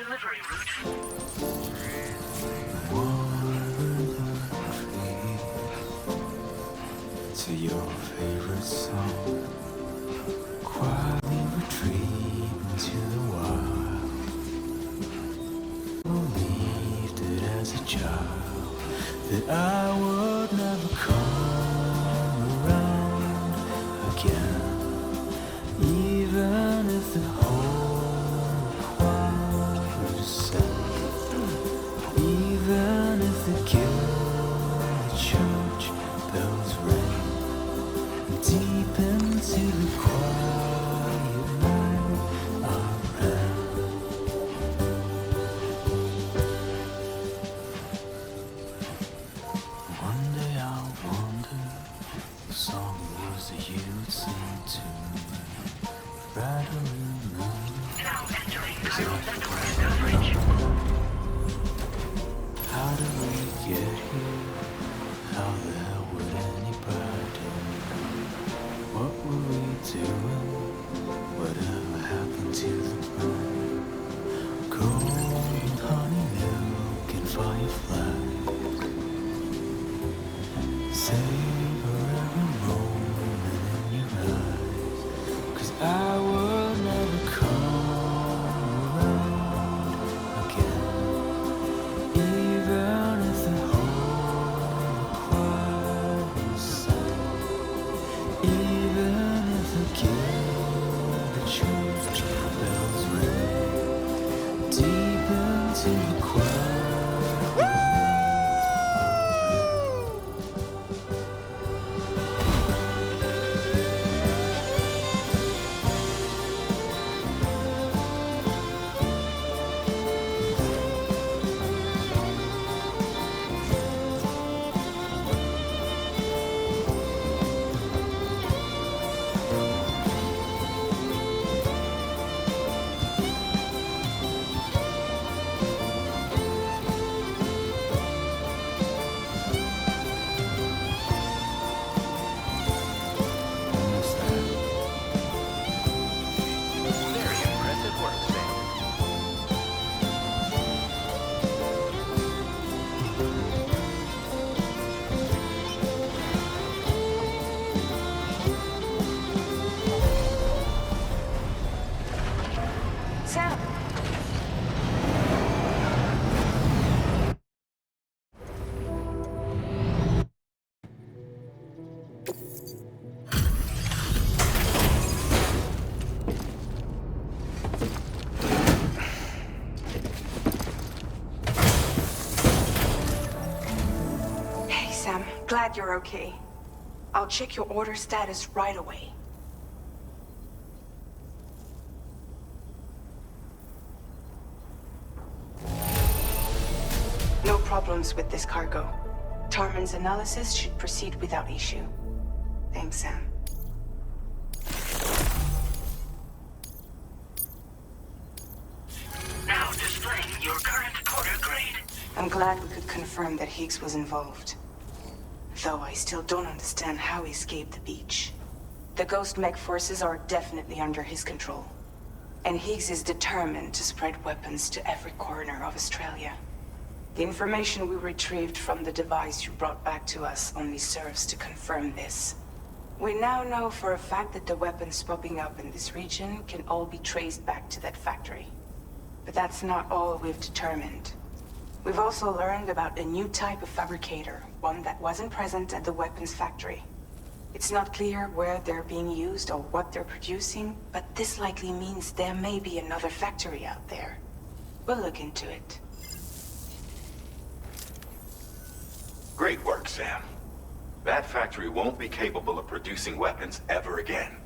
delivery route. To your favorite song, quietly retreat into the wild. Believed it as a child that I would never come around again, even if the whole world was set, even if the guild, the church bells ring. Deep into the quiet night of red. One day I'll wonder what song it was that you'd sing to me. Rattling moon. Now entering Cairo network coverage. How did we get here? How the hell would anybody? What were we doing? Whatever happened to the moon? Gold, honey, milk, and fireflies. Savor every moment in your eyes. 'Cause I will never come around again. Even if the whole choir was sung. Even if the guild, the church bells ring. Deep into the choir. Very impressive work, Sam. Sam! Hey, Sam. Glad you're okay. I'll check your order status right away. No problems with this cargo. Tarman's analysis should proceed without issue. Thanks, Sam. Now displaying your current order grade. I'm glad we could confirm that Higgs was involved. Though I still don't understand how he escaped the beach. The Ghost Mech forces are definitely under his control. And Higgs is determined to spread weapons to every corner of Australia. The information we retrieved from the device you brought back to us only serves to confirm this. We now know for a fact that the weapons popping up in this region can all be traced back to that factory. But that's not all we've determined. We've also learned about a new type of fabricator, one that wasn't present at the weapons factory. It's not clear where they're being used or what they're producing, but this likely means there may be another factory out there. We'll look into it. Great work, Sam. That factory won't be capable of producing weapons ever again.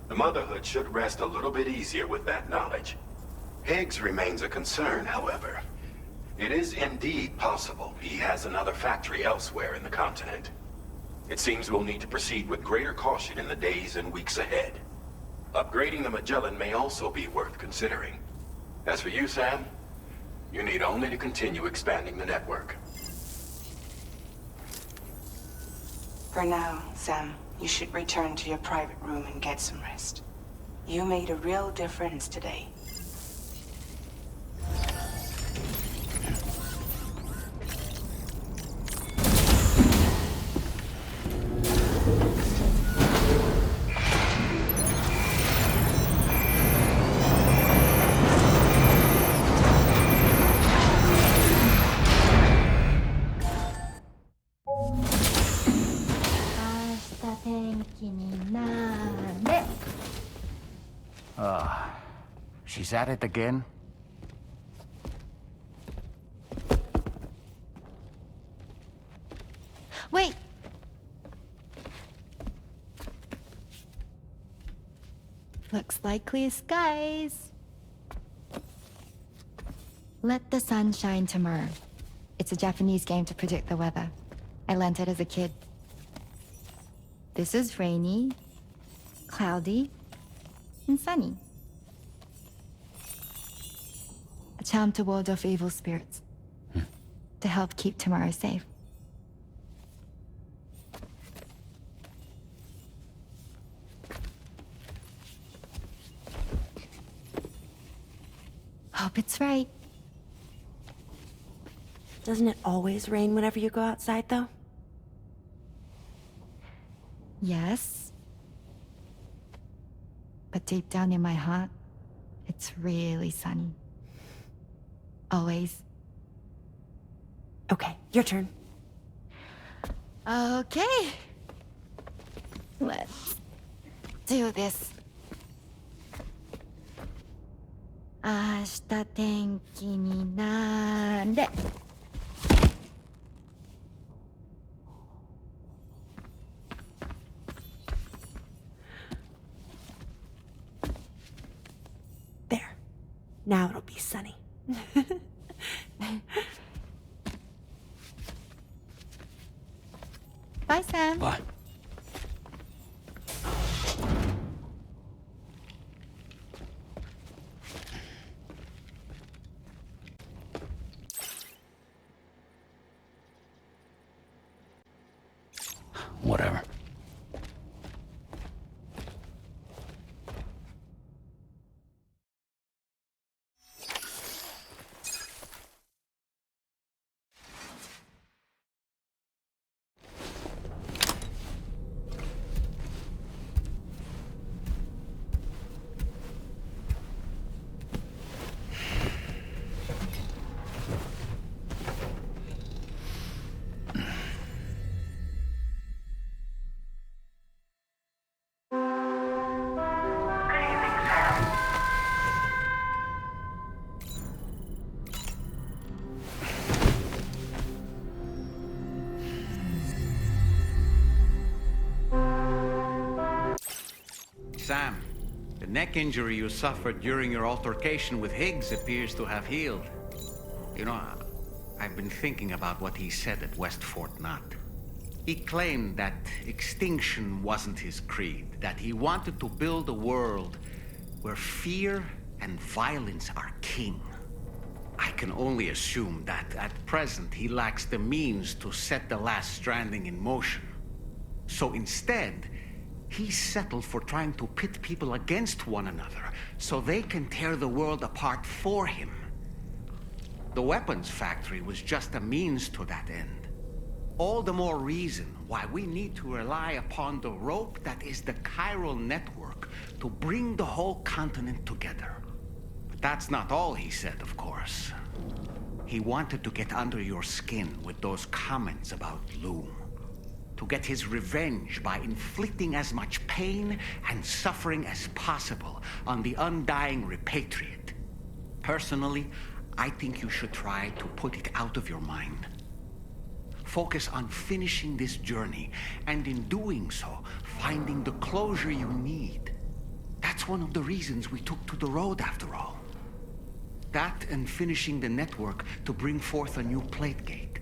The Motherhood should rest a little bit easier with that knowledge. Higgs remains a concern, however. It is indeed possible he has another factory elsewhere in the continent. It seems we'll need to proceed with greater caution in the days and weeks ahead. Upgrading the Magellan may also be worth considering. As for you, Sam, you need only to continue expanding the network. For now, Sam, you should return to your private room and get some rest. You made a real difference today. He's at it again? Wait! Looks like clear skies. Let the sun shine tomorrow. It's a Japanese game to predict the weather. I learned it as a kid. This is rainy, cloudy, and sunny. A charm to ward off evil spirits. To help keep tomorrow safe. Hope it's right. Doesn't it always rain whenever you go outside, though? Yes. But deep down in my heart, it's really sunny. Always. Okay, your turn. Okay. Let's do this. 明日天気になれ。There. Now it'll be sunny. Bye, Sam. Bye. Whatever. Sam, the neck injury you suffered during your altercation with Higgs appears to have healed. You know, I've been thinking about what he said at West Fort Knot. He claimed that extinction wasn't his creed, that he wanted to build a world where fear and violence are king. I can only assume that at present he lacks the means to set the last stranding in motion. So instead, he settled for trying to pit people against one another so they can tear the world apart for him. The weapons factory was just a means to that end. All the more reason why we need to rely upon the rope that is the chiral network to bring the whole continent together. But that's not all he said, of course. He wanted to get under your skin with those comments about Loom. To get his revenge by inflicting as much pain and suffering as possible on the undying repatriate. Personally, I think you should try to put it out of your mind. Focus on finishing this journey, and in doing so, finding the closure you need. That's one of the reasons we took to the road, after all. That and finishing the network to bring forth a new plate gate.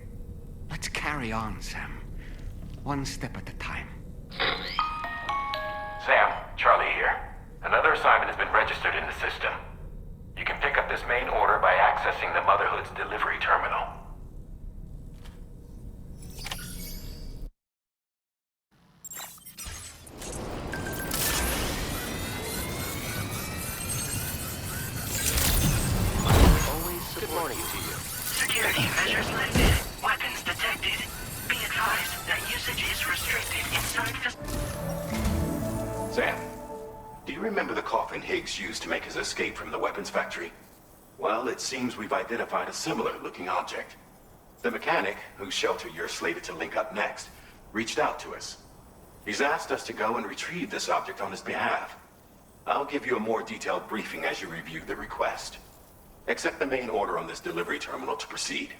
Let's carry on, Sam. One step at a time. Sam, Charlie here. Another assignment has been registered in the system. You can pick up this main order by accessing the Motherhood's delivery terminal. Good morning to you. Security measures lifted. Weapons detected. Be advised that usage is restricted inside the... Sam, do you remember the coffin Higgs used to make his escape from the weapons factory? Well, it seems we've identified a similar-looking object. The mechanic, whose shelter you're slated to link up next, reached out to us. He's asked us to go and retrieve this object on his behalf. I'll give you a more detailed briefing as you review the request. Accept the main order on this delivery terminal to proceed.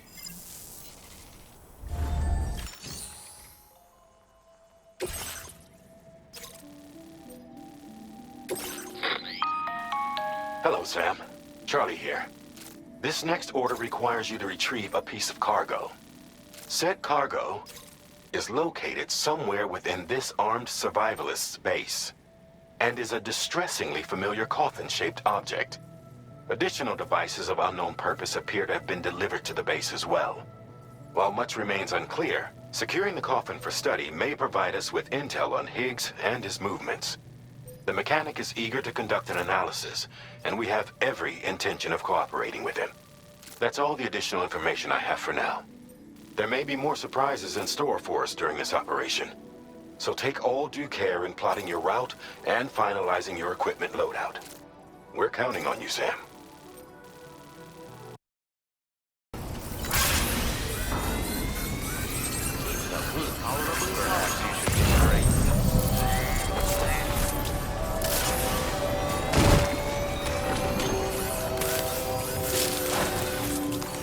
Hello, Sam. Charlie here. This next order requires you to retrieve a piece of cargo. Said cargo is located somewhere within this armed survivalist's base, and is a distressingly familiar coffin-shaped object. Additional devices of unknown purpose appear to have been delivered to the base as well. While much remains unclear, securing the coffin for study may provide us with intel on Higgs and his movements. The mechanic is eager to conduct an analysis, and we have every intention of cooperating with him. That's all the additional information I have for now. There may be more surprises in store for us during this operation, so take all due care in plotting your route and finalizing your equipment loadout. We're counting on you, Sam.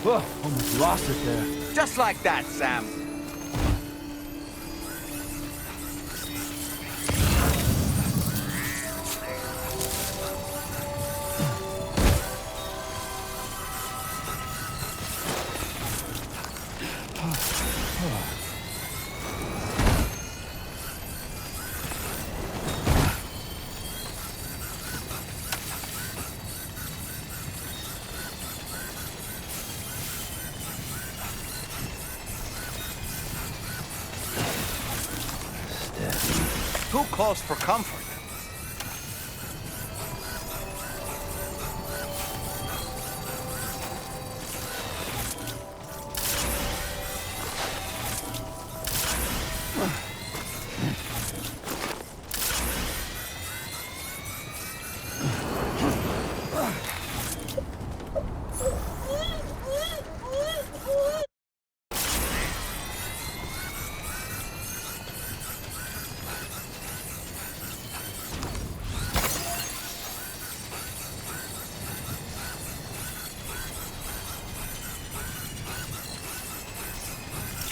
Whoa, almost lost it there. Just like that, Sam. Who calls for comfort?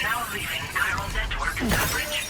Now leaving chiral network coverage.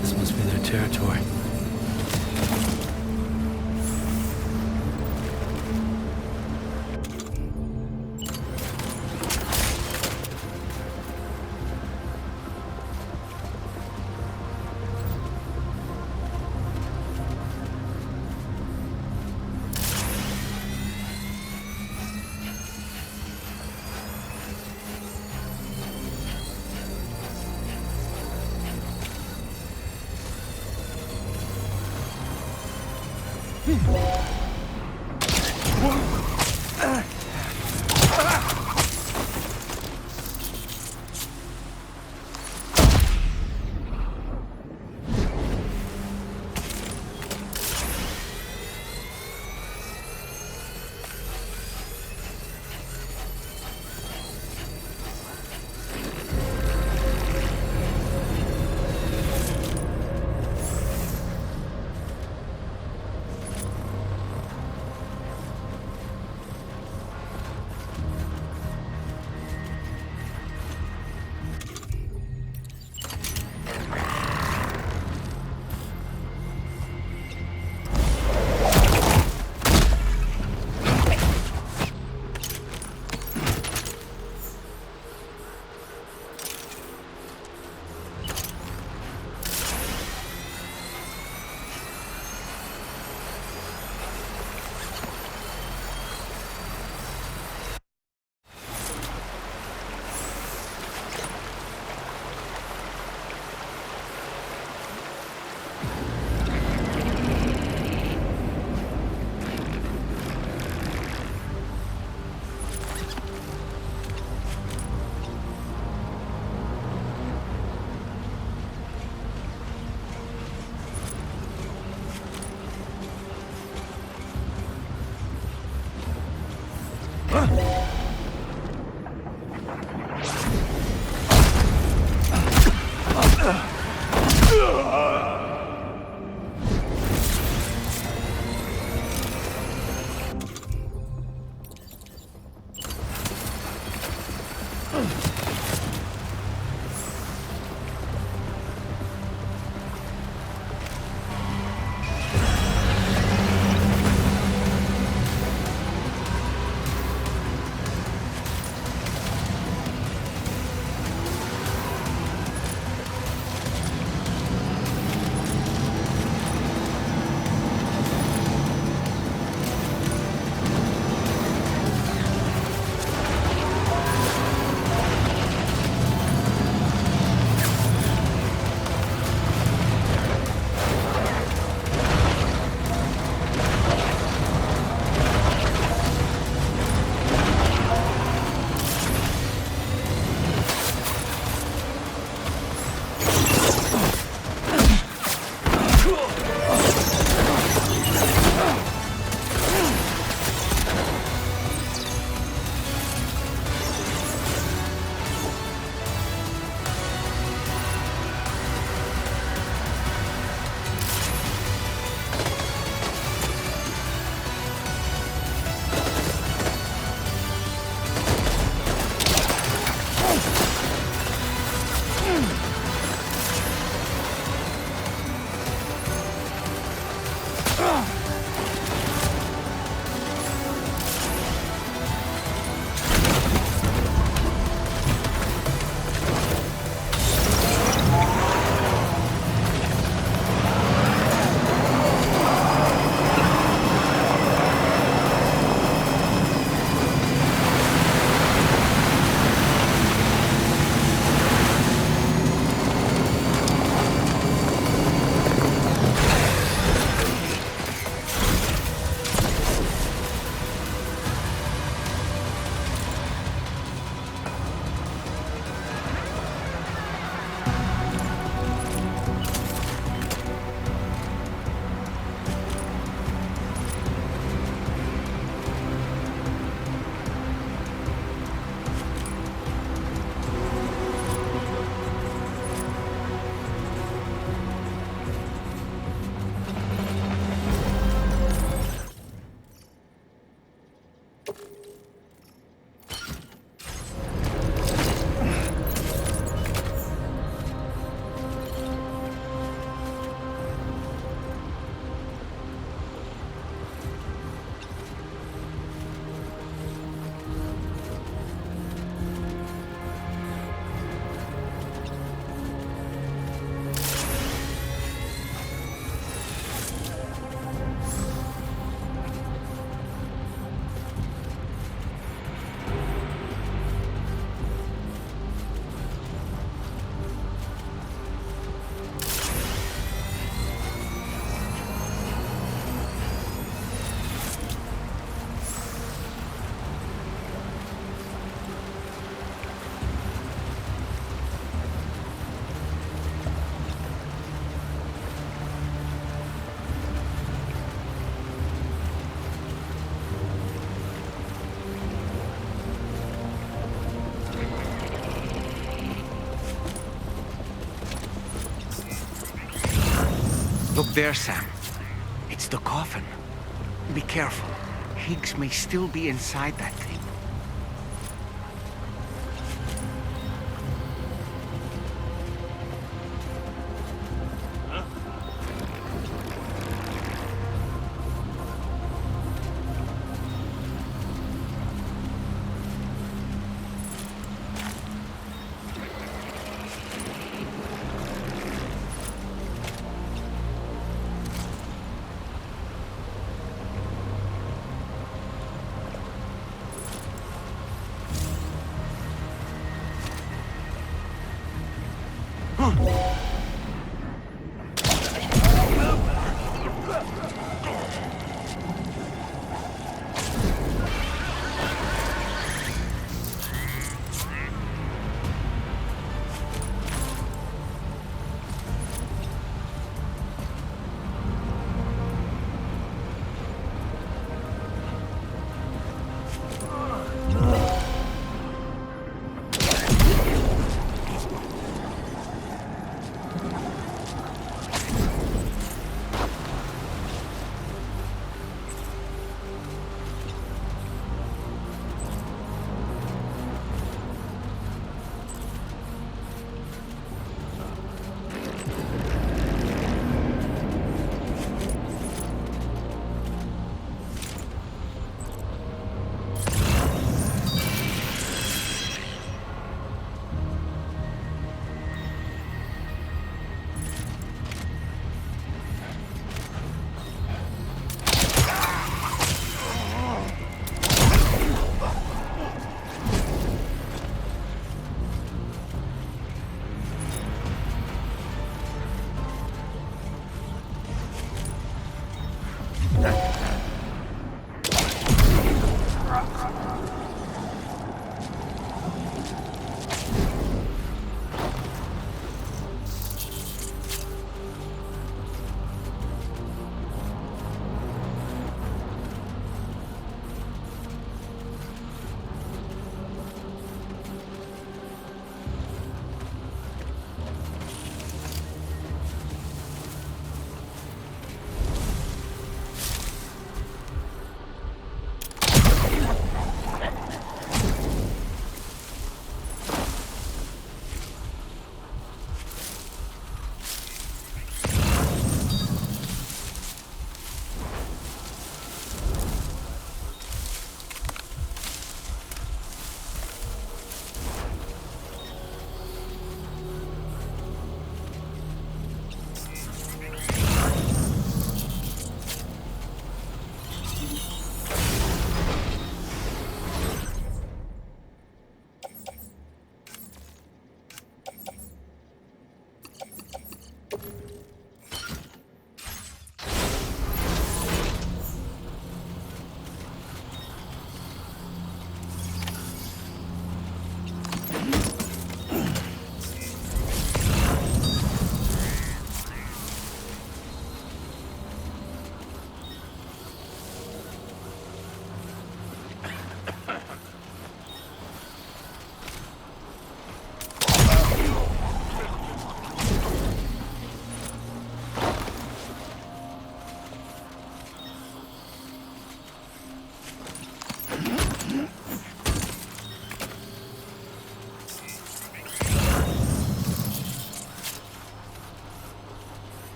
This must be their territory. Look there, Sam. It's the coffin. Be careful. Higgs may still be inside that thing.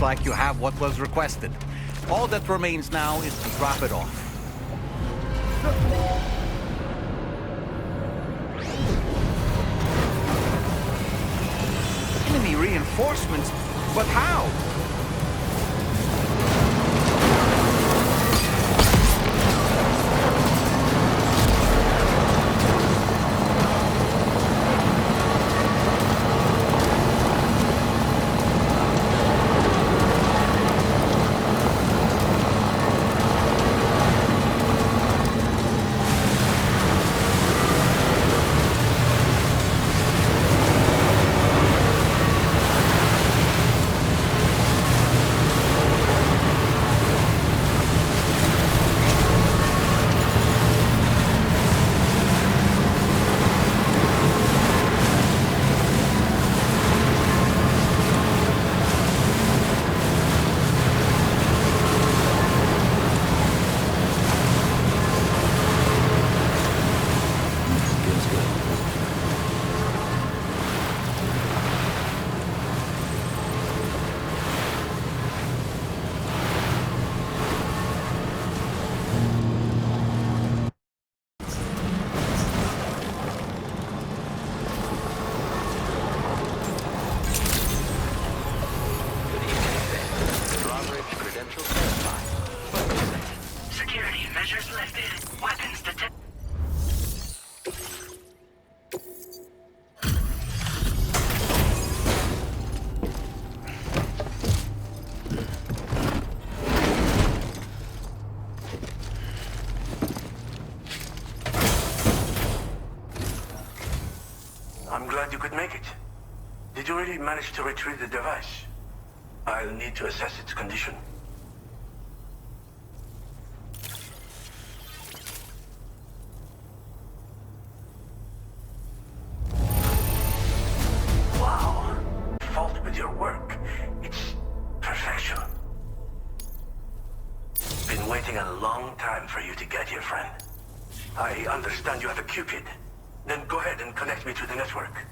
Like you have what was requested. All that remains now is to drop it off. Enemy reinforcements? But how? Measures lifted. Weapons detected. I'm glad you could make it. Did you really manage to retrieve the device? I'll need to assess its condition. Wow. Fault with your work. It's perfection. Been waiting a long time for you to get here, friend. I understand you have a Cupid. Then go ahead and connect me to the network.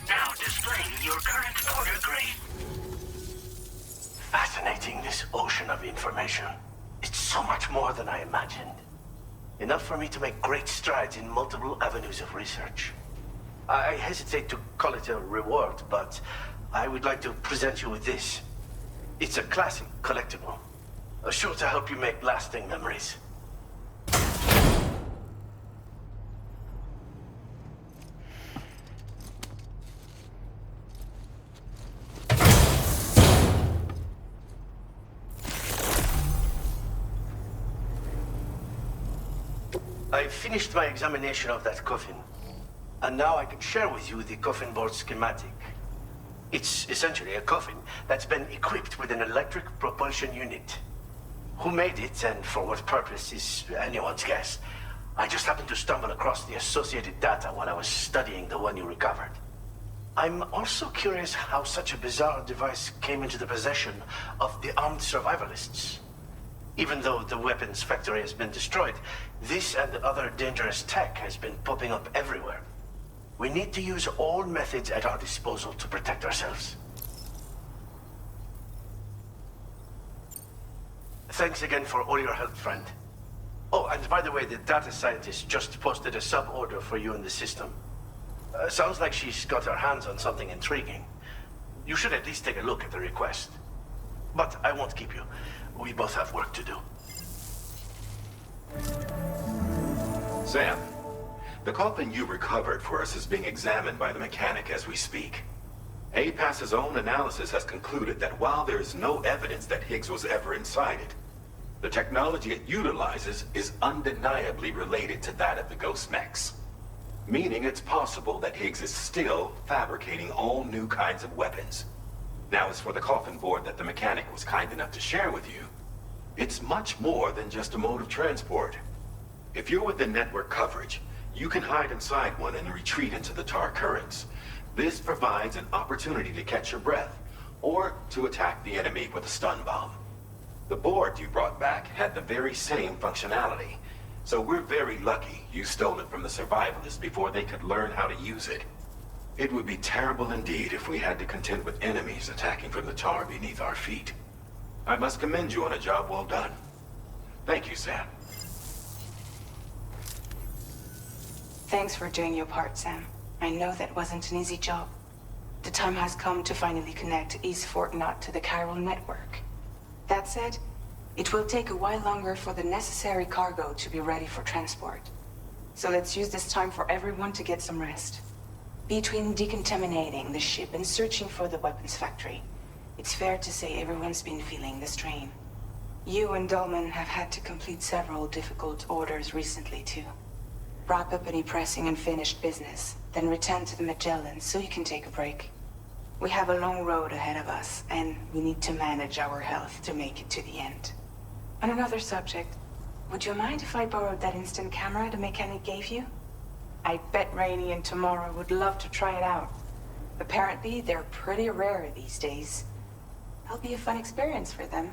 Now displaying your current order grade. Fascinating, this ocean of information. It's so much more than I imagined. Enough for me to make great strides in multiple avenues of research. I hesitate to call it a reward, but I would like to present you with this. It's a classic collectible, sure to help you make lasting memories. I finished my examination of that coffin, and now I can share with you the coffin board schematic. It's essentially a coffin that's been equipped with an electric propulsion unit. Who made it and for what purpose is anyone's guess. I just happened to stumble across the associated data while I was studying the one you recovered. I'm also curious how such a bizarre device came into the possession of the armed survivalists. Even though the weapons factory has been destroyed, this and other dangerous tech has been popping up everywhere. We need to use all methods at our disposal to protect ourselves. Thanks again for all your help, friend. Oh, and by the way, the data scientist just posted a sub-order for you in the system. Sounds like she's got her hands on something intriguing. You should at least take a look at the request. But I won't keep you. We both have work to do. Sam, the coffin you recovered for us is being examined by the mechanic as we speak. APAS's own analysis has concluded that while there is no evidence that Higgs was ever inside it, the technology it utilizes is undeniably related to that of the Ghost Mechs. Meaning it's possible that Higgs is still fabricating all new kinds of weapons. Now, as for the coffin board that the mechanic was kind enough to share with you, it's much more than just a mode of transport. If you're within network coverage, you can hide inside one and retreat into the tar currents. This provides an opportunity to catch your breath, or to attack the enemy with a stun bomb. The board you brought back had the very same functionality, so we're very lucky you stole it from the survivalists before they could learn how to use it. It would be terrible indeed if we had to contend with enemies attacking from the tar beneath our feet. I must commend you on a job well done. Thank you, Sam. Thanks for doing your part, Sam. I know that wasn't an easy job. The time has come to finally connect East Fort Knot to the chiral network. That said, it will take a while longer for the necessary cargo to be ready for transport. So let's use this time for everyone to get some rest. Between decontaminating the ship and searching for the weapons factory, it's fair to say everyone's been feeling the strain. You and Dolman have had to complete several difficult orders recently, too. Wrap up any pressing and finished business, then return to the Magellan so you can take a break. We have a long road ahead of us, and we need to manage our health to make it to the end. On another subject, would you mind if I borrowed that instant camera the mechanic gave you? I bet Rainey and Tamara would love to try it out. Apparently, they're pretty rare these days. That'll be a fun experience for them.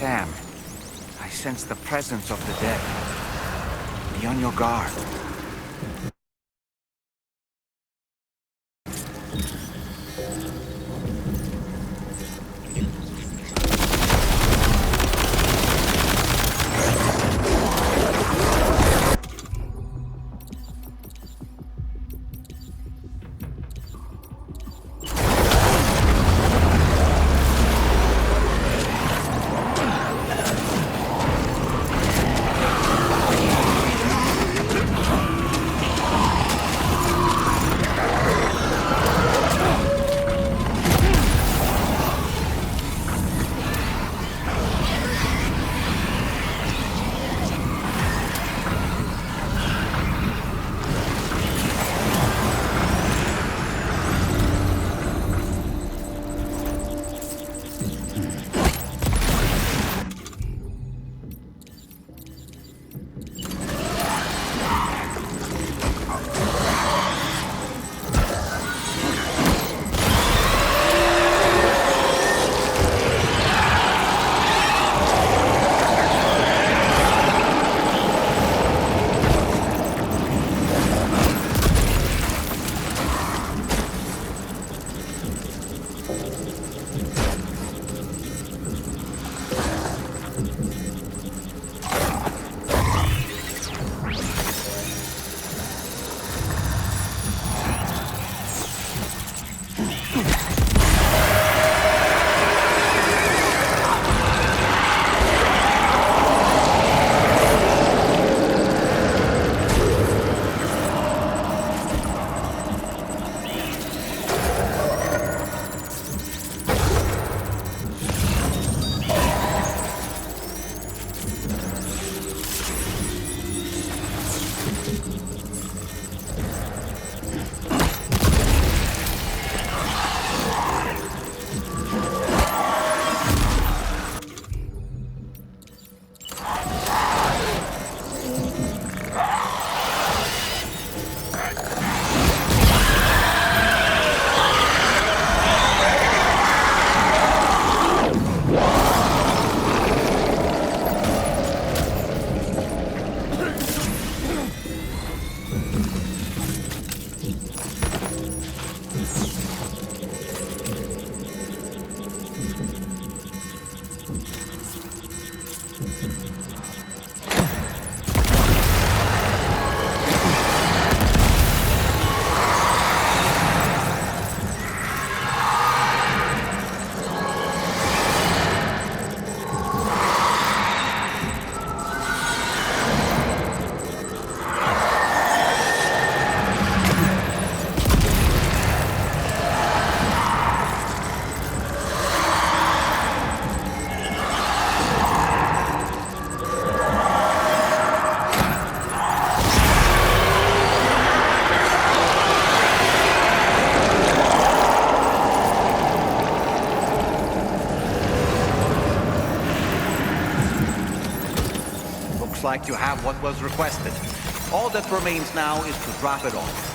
Sam, I sense the presence of the dead. Be on your guard. Looks like you have what was requested. All that remains now is to drop it off.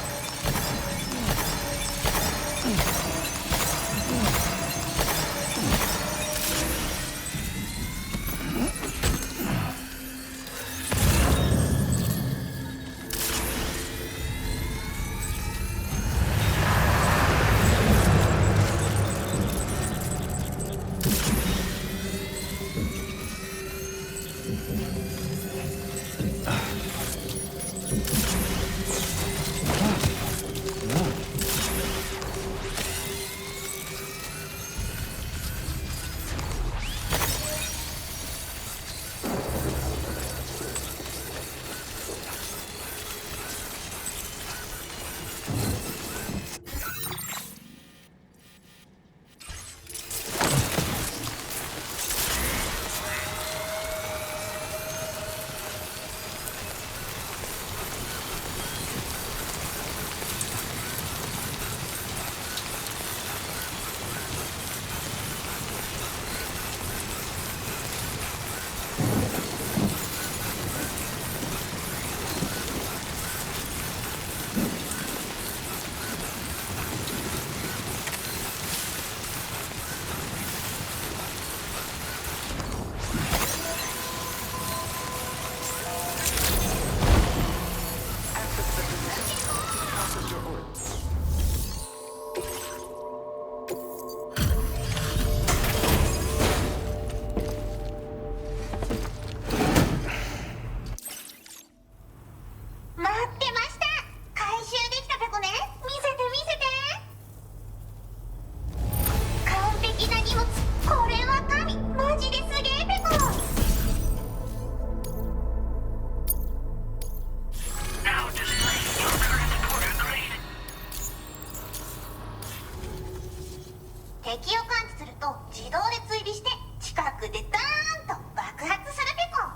敵を感知すると自動で追尾して近くでダーンと爆発するペコ。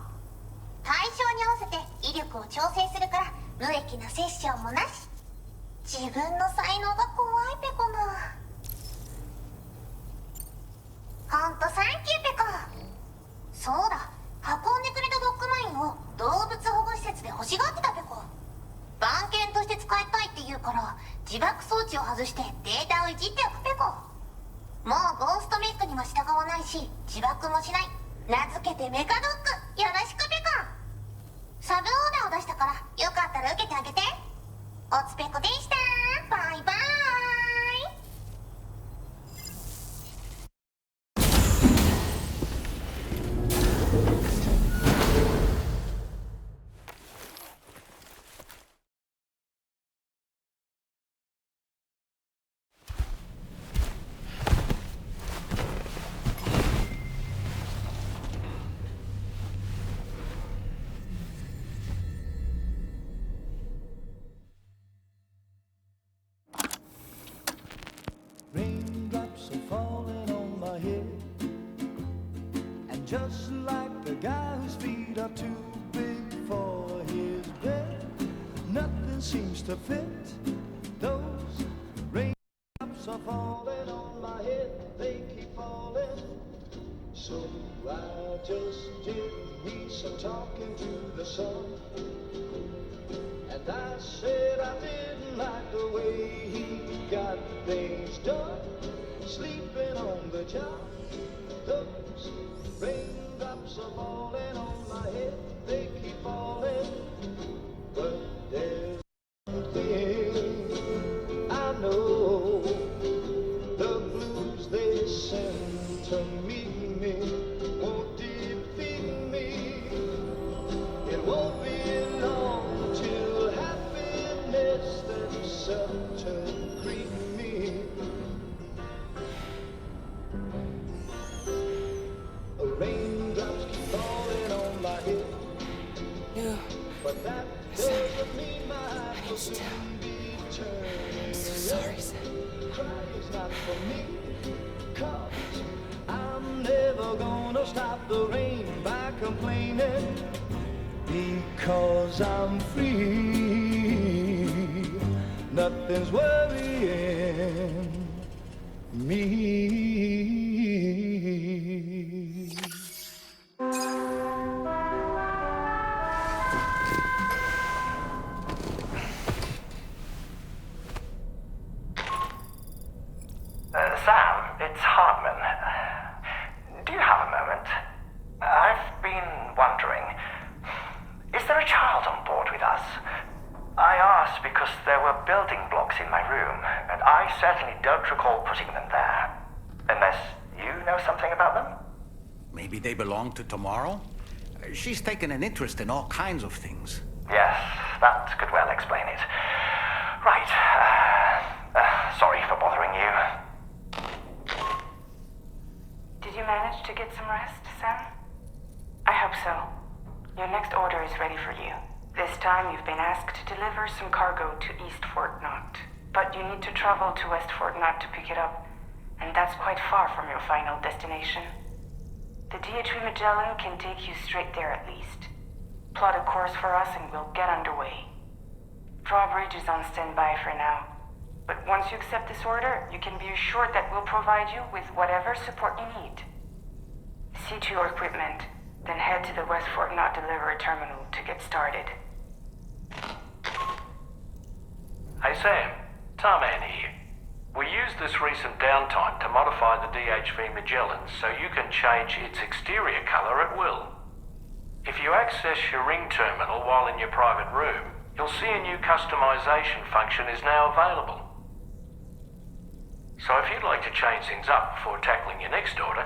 対象に合わせて威力を調整するから無益なセッションもなし。自分の才能が怖いペコな。ほんとサンキューペコ。そうだ、運んでくれたドッグマインを動物保護施設で欲しがってたペコ。番犬として使いたいって言うから自爆装置を外してデータをいじっておくペコ。もうゴーストメックには従わないし自爆もしない。名付けてメカドッグよろしくペコ。サブオーダーを出したからよかったら受けてあげて。おつペコでした。バイバイ。Raindrops are falling on my head, and just like the guy whose feet are too big for his bed, nothing seems to fit. Those raindrops are falling on my head, they keep falling. So I just did me some talking to the sun, and I said I didn't like the way he got things done, sleeping on the job. Those raindrops are falling on my head, they keep falling. But there's one thing I know, the blues they send to meet me won't defeat me. It won't be long till happiness themselves to greet me. Raindrops keep falling on my head, but that doesn't mean my heart will soon be turning. I'm so sorry, Sam. Crying's not for me, 'cause I'm never gonna stop the rain by complaining, because I'm free. Nothing's worrying me. Sam, it's Hartman. Do you have a moment? I've been wondering, is there a child on board with us? I asked because there were building blocks in my room, and I certainly don't recall putting them there. Unless you know something about them? Maybe they belong to Tomorrow? She's taken an interest in all kinds of things. Yes, that could well explain it. Right. Sorry for bothering you. Did you manage to get some rest, Sam? I hope so. Your next order is ready for you. This time you've been asked to deliver some cargo to East Fort Knott. But you need to travel to West Fort Knott to pick it up, and that's quite far from your final destination. The DHV Magellan can take you straight there at least. Plot a course for us and we'll get underway. Drawbridge is on standby for now, but once you accept this order, you can be assured that we'll provide you with whatever support you need. See to your equipment, then head to the West Fort Knott delivery terminal to get started. Hey Sam, Tarman here. We used this recent downtime to modify the DHV Magellan so you can change its exterior colour at will. If you access your ring terminal while in your private room, you'll see a new customization function is now available. So if you'd like to change things up before tackling your next order,